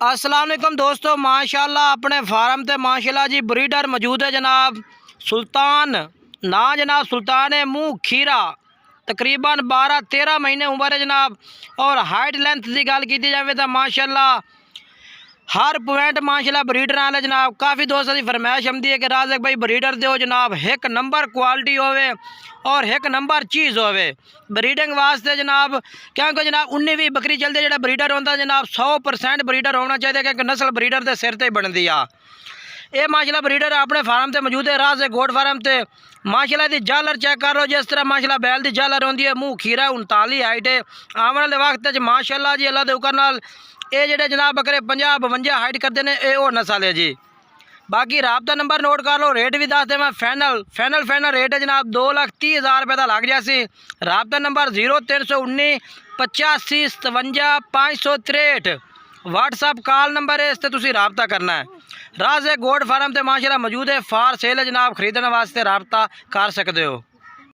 अस्सलाम वालेकुम दोस्तों, माशाल्लाह अपने फार्म ते माशाल्लाह जी ब्रीडर मौजूद है जनाब। सुल्तान ना जनाब, सुल्तान है मुँह खीरा, तकरीबन 12-13 महीने उम्र है जनाब। और हाइट लेंथ की गल की जाए तो माशाल्लाह हर पॉइंट माशाल्लाह ब्रीडर आले जनाब। काफ़ी दोस्तों की फरमाइश आती है कि राज़क भाई ब्रीडर दो जनाब, एक नंबर क्वालिटी होवे और एक नंबर चीज़ होवे ब्रीडिंग वास्ते जनाब। क्योंकि जनाब 19-20 बकरी चलती जो ब्रीडर होता जनाब 100% ब्रीडर होना चाहिए, क्योंकि नस्ल ब्रीडर के सिर पर बनती आ। ये माशाल्लाह ब्रीडर अपने फार्म से मौजूद है, राज गोट फार्म से। माशाल्लाह दी जालर चेक कर लो, जिस तरह माशाल्लाह बैल की जालर होंगी है, मुँह खीरा 39 हाइट है। आने वाले वक्त माशाल्लाह जी अल्लाह के हुक्म नाल ये जेडे जनाब बकरे 50-52 हाइट करते हैं, ये वो नस्ल है जी। बाकी राबता नंबर नोट कर लो, रेट भी दस दे मैं फाइनल रेट है जनाब 2,30,000 रुपये का लग जासी। राबता नंबर 0319 85 57 563 व्हाट्सअप कॉल नंबर है, इस पर तुम राबता करना है। राज गोट फार्म से माशाल्लाह मौजूद है, फार सेल है जनाब, खरीदने वास्ते राबता कर सकते हो।